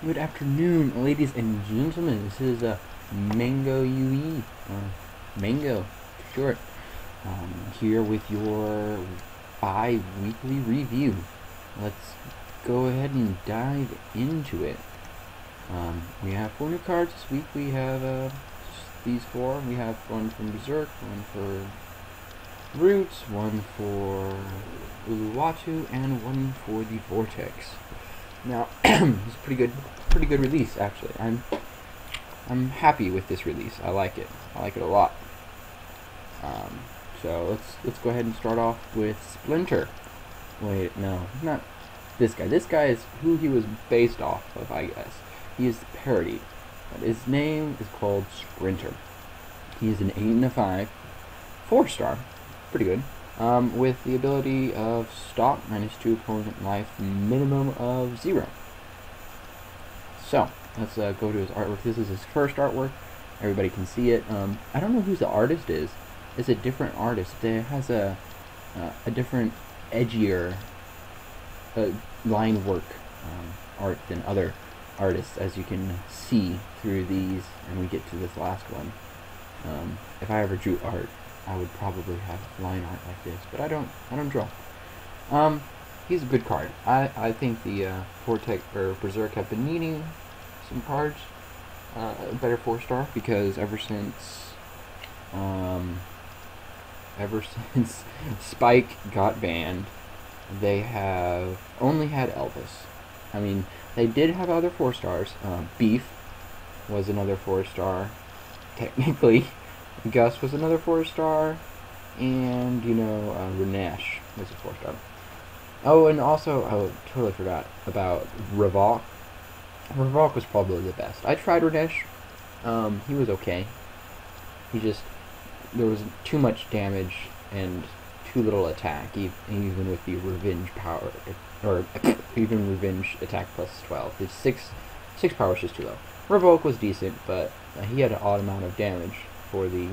Good afternoon, ladies and gentlemen. This is Mango UE, Mango, for short. Here with your bi-weekly review. Let's go ahead and dive into it. We have 4 new cards this week. We have these 4. We have one from Berserk, one for Roots, one for Uluwatu, and one for the Vortex. Now, it's a pretty good release actually. I'm happy with this release. I like it. I like it a lot. So let's go ahead and start off with Splinter. Wait, no, not this guy. This guy is who he was based off of, I guess. He is parodied, but his name is called Sprinter. He is an 8 and a 5, 4-star, pretty good. With the ability of stop, -2 opponent life, minimum of 0. So, let's go to his artwork. This is his first artwork. Everybody can see it. I don't know who the artist is. It's a different artist. It has a different, edgier line work art than other artists, as you can see through these, and we get to this last one. If I ever drew art, I would probably have line art like this, but I don't draw. He's a good card. I think the Vortex or Berserk have been needing some cards, a better 4-star, because ever since Spike got banned, they have only had Elvis. I mean, they did have other 4-stars. Beef was another 4-star, technically. Gus was another 4-star, and Renesh was a 4-star. Oh, and also, I totally forgot about Revolk. Revolk was probably the best. I tried Renesh. He was okay. There was too much damage and too little attack, even with the revenge power, or even revenge attack plus 12. His 6 power was just too low. Revolk was decent, but he had an odd amount of damage for the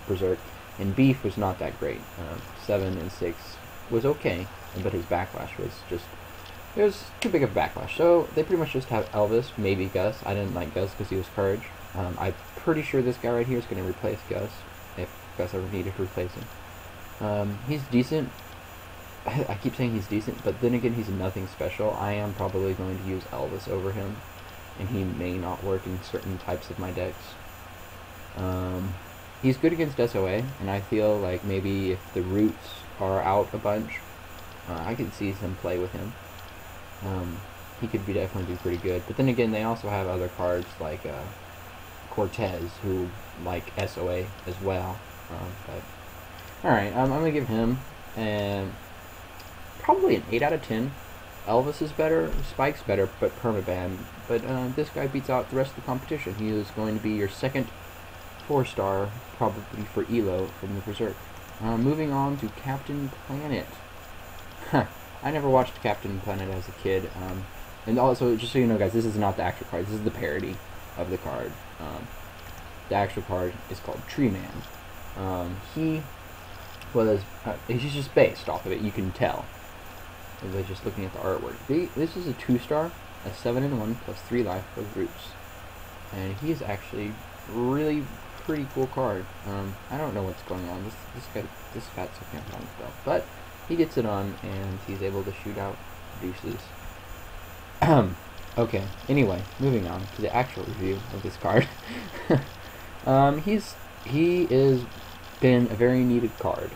Berserk, and Beef was not that great. 7 and 6 was okay, but his backlash was it was too big of a backlash. So they pretty much just have Elvis, maybe Gus. I didn't like Gus because he was Courage. I'm pretty sure this guy right here is going to replace Gus if Gus ever needed to replace him. He's decent. I keep saying he's decent, but then again, he's nothing special. I am probably going to use Elvis over him, and he may not work in certain types of my decks. He's good against SOA, and I feel like maybe if the Roots are out a bunch, I could see some play with him. He could definitely be pretty good. But then again, they also have other cards like Cortez, who like SOA as well. Alright, I'm going to give him probably an 8 out of 10. Elvis is better, Spike's better, but permaban. But this guy beats out the rest of the competition. He is going to be your second 4-star, probably for Elo from the Berserk. Moving on to Captain Planet. I never watched Captain Planet as a kid. And also, just so you know, guys, this is not the actual card. This is the parody of the card. The actual card is called Tree Man. He's just based off of it. You can tell by just looking at the artwork. This is a 2-star, a 7 and 1 plus 3 life for the Roots, and he is actually really pretty cool card. I don't know what's going on. This fat's looking at himself, but he gets it on, and he's able to shoot out deuces. Okay. Anyway, moving on to the actual review of this card. He is been a very needed card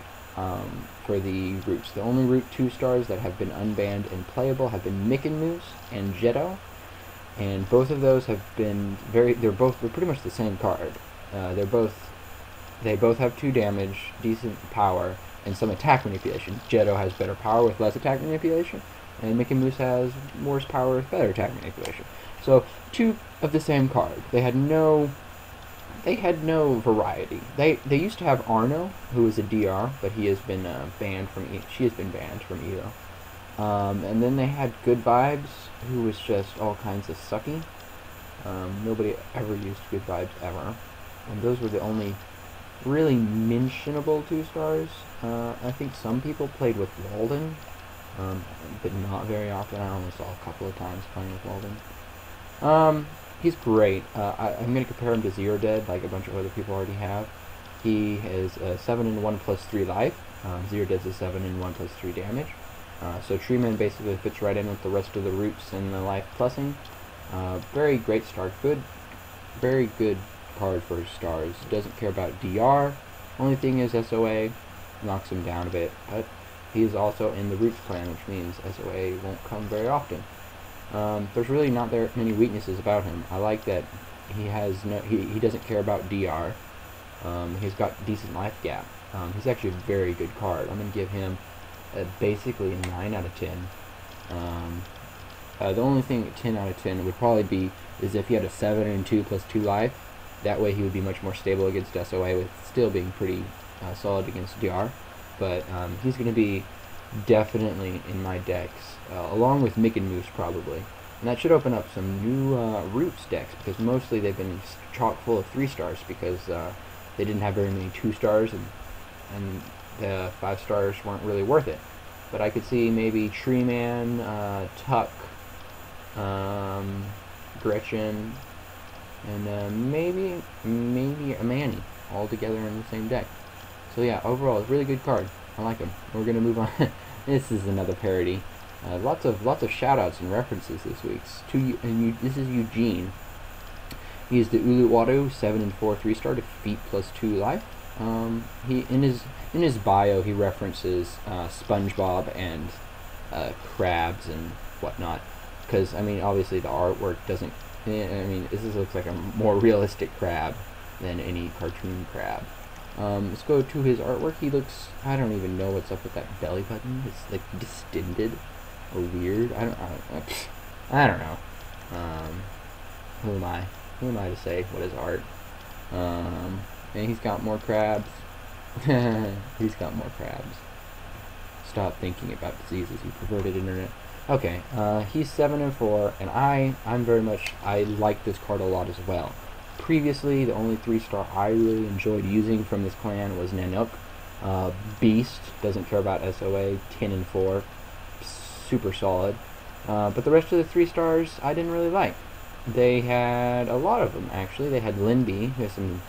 for the Roots. The only Root 2-stars that have been unbanned and playable have been Mick and Moose and Jetto, and both of those have been they're pretty much the same card. They both have 2 damage, decent power, and some attack manipulation. Jetto has better power with less attack manipulation, and Mickey Mouse has more power with better attack manipulation. So 2 of the same card. They had no variety. They used to have Arno, who is a DR, but he has been banned from she has been banned from Elo. And then they had Good Vibes, who was just all kinds of sucky. Nobody ever used Good Vibes ever, and those were the only really mentionable 2-stars. I think some people played with Walden, but not very often. I only saw a couple of times playing with Walden. He's great. I'm going to compare him to Zero Dead, like a bunch of other people already have. He is 7 and 1 plus 3 life. Zero Dead's a 7 and 1 plus 3 damage. So Treeman basically fits right in with the rest of the roots and the life plussing. Very great start. Very good card for his stars. Doesn't care about DR. Only thing is SOA knocks him down a bit, but he is also in the Roots clan, which means SOA won't come very often. There's really not there many weaknesses about him. I like that he has no he doesn't care about DR. He's got decent life gap. He's actually a very good card. I'm gonna give him basically a 9 out of 10. The only thing 10 out of 10 would probably be is if he had a 7 and 2 plus 2 life. That way he would be much more stable against SOA, with still being pretty solid against DR. But he's going to be definitely in my decks, along with Mick and Moose probably. And that should open up some new Roots decks, because mostly they've been chock full of 3 stars because they didn't have very many 2 stars, and the 5 stars weren't really worth it. But I could see maybe Treeman, Tuck, Gretchen, and maybe a Manny all together in the same deck. So yeah, overall, it's a really good card. I like him. We're gonna move on. This is another parody. Lots of shout-outs and references this week. This is Eugene. He is the Uluwatu 7 and 4 3-star, defeat plus 2 life. He in his bio he references SpongeBob and crabs and whatnot. Because I mean, obviously the artwork doesn't. I mean, this looks like a more realistic crab than any cartoon crab. Let's go to his artwork. He looks, I don't even know what's up with that belly button. It's like distended or weird. I don't know. Who am I? Who am I to say what is art? And he's got more crabs. He's got more crabs. Stop thinking about diseases, you perverted internet. Okay, he's 7 and 4, and I like this card a lot as well. Previously, the only 3-star I really enjoyed using from this clan was Nanook. Beast, doesn't care about SOA, 10 and 4, super solid. But the rest of the 3 stars I didn't really like. They had a lot of them, actually. They had Linby, who has some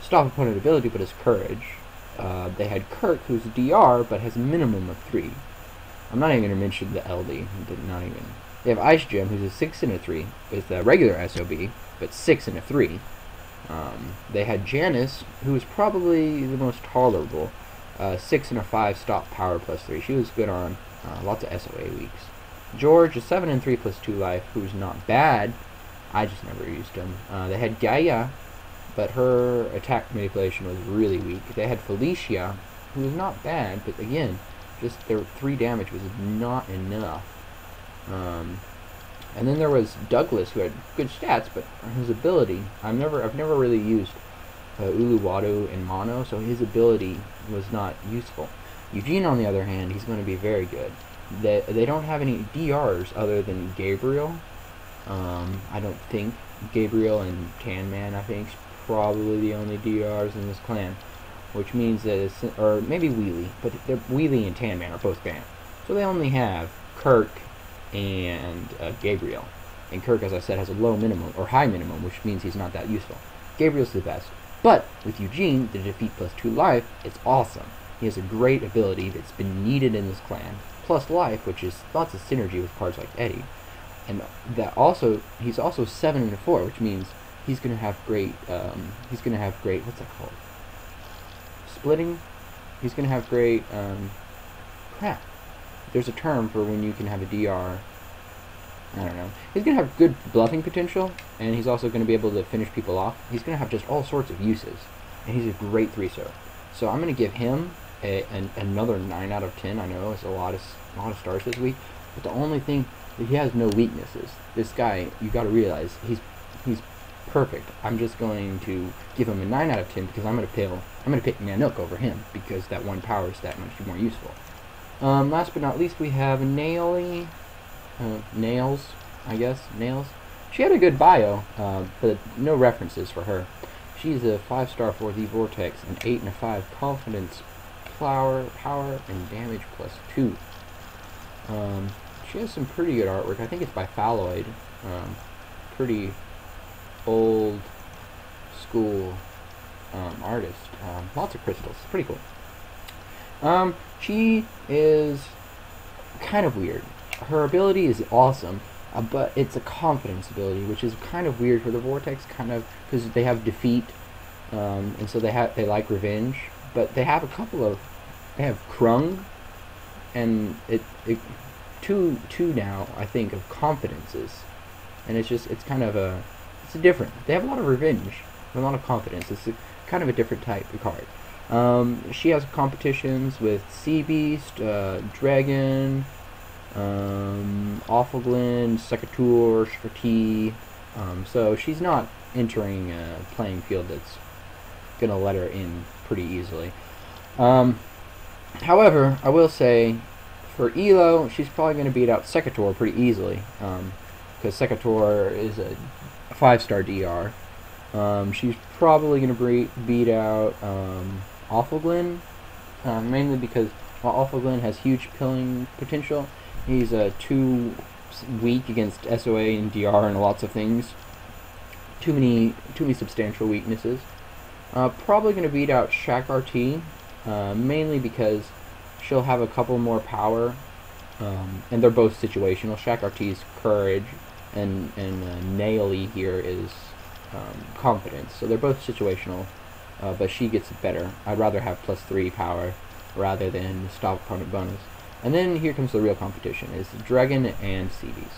stop opponent ability, but has courage. They had Kirk, who's DR, but has a minimum of 3. I'm not even going to mention the LD. They have Ice Gem, who's a 6 and a 3, with a regular SOB, but 6 and a 3. They had Janice, who was probably the most tolerable, 6 and a 5 stop power plus 3. She was good on lots of SOA weeks. George, a 7 and 3 plus 2 life, who's not bad. I just never used him. They had Gaia, but her attack manipulation was really weak. They had Felicia, who was not bad, but again, just their 3 damage was not enough. And then there was Douglas, who had good stats, but his ability, I've never really used Uluwatu in mono, so his ability was not useful. Eugene, on the other hand, he's going to be very good. They don't have any DRs other than Gabriel. I don't think Gabriel and Tan Man, I think, is probably the only DRs in this clan, which means that or maybe Wheelie, but Wheelie and Tan Man are both banned. So they only have Kirk and Gabriel. And Kirk, as I said, has a low minimum, or high minimum, which means he's not that useful. Gabriel's the best. But with Eugene, the defeat plus 2 life, it's awesome. He has a great ability that's been needed in this clan, plus life, which is lots of synergy with cards like Eddie. And that also, he's also 7 and 4, which means he's gonna have great, what's that called? Splitting? He's gonna have great, crap. There's a term for when you can have a DR. I don't know. He's going to have good bluffing potential, and he's also going to be able to finish people off. He's going to have just all sorts of uses, and he's a great 3-star. So I'm going to give him another 9 out of 10. I know it's a lot of stars this week, but the only thing, he has no weaknesses. This guy, you got to realize, he's perfect. I'm just going to give him a 9 out of 10 because I'm going to pick Nanook over him because that 1 power is that much more useful. Last but not least, we have Nails, I guess. Nails. She had a good bio, but no references for her. She's a 5-star for the Vortex, an 8 and a 5 confidence, power, and damage plus 2. She has some pretty good artwork. I think it's by Phalloid. Pretty old school artist. Lots of crystals. Pretty cool. She is kind of weird. Her ability is awesome, but it's a confidence ability, which is kind of weird for the Vortex, kind of, because they have defeat, and so they like revenge, but they have they have Krung, and two now, I think, of confidences, and it's kind of it's different. They have a lot of revenge, and a lot of confidence. It's kind of a different type of card. She has competitions with Sea Beast, Dragon, Awfulglin, Secateur, Shkrati, so she's not entering a playing field that's gonna let her in pretty easily. However, I will say, for Elo, she's probably going to beat out Secateur pretty easily, because Secateur is a 5-star DR. She's probably going to beat out Awfulglin, mainly because while Awfulglin has huge killing potential, he's too weak against SOA and DR and lots of things. Too many substantial weaknesses. Probably going to beat out Shkrati, mainly because she'll have a couple more power, and they're both situational. Shkrati's courage, and Naily here is confidence. So they're both situational, but she gets better. I'd rather have +3 power rather than stop opponent bonus. And then here comes the real competition, is Dragon and Sea Beast.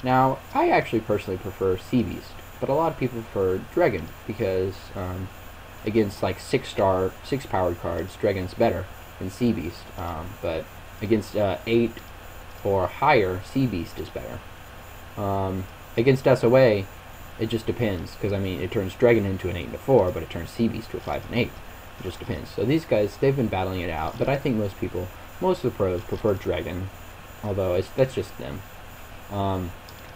Now, I actually personally prefer Sea Beast, but a lot of people prefer Dragon, because against like 6-powered cards, Dragon's better than Sea Beast, but against 8 or higher, Sea Beast is better. Against SOA, it just depends, because I mean, it turns Dragon into an 8 and a 4, but it turns Sea Beast to a 5 and 8. It just depends. So these guys, they've been battling it out, but I think most of the pros prefer Dragon, although that's just them. And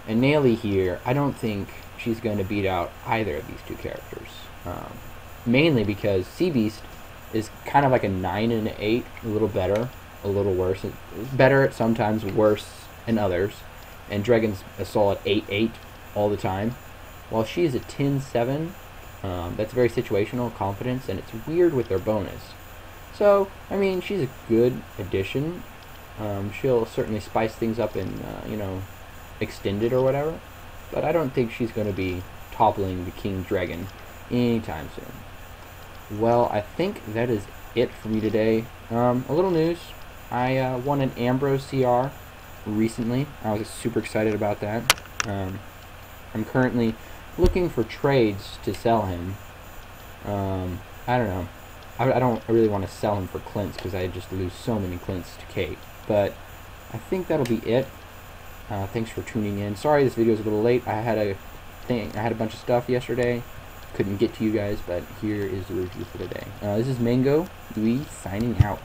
Naily here, I don't think she's going to beat out either of these two characters. Mainly because Sea Beast is kind of like a 9 and an 8, a little better, a little worse. It's better at sometimes, worse in others. And Dragon's a solid 8-8 all the time. While she's a 10-7, that's very situational, confidence, and it's weird with their bonus. So, I mean, she's a good addition. She'll certainly spice things up in, extended or whatever. But I don't think she's going to be toppling the King Dragon anytime soon. Well, I think that is it for me today. A little news. I won an Ambrose CR recently. I was super excited about that. I'm currently looking for trades to sell him. I don't know. I don't really want to sell him for Clint's, because I just lose so many Clint's to Kate. But I think that'll be it. Thanks for tuning in. Sorry this video is a little late. I had a bunch of stuff yesterday. Couldn't get to you guys, but here is the review for today. This is Mango Yui signing out.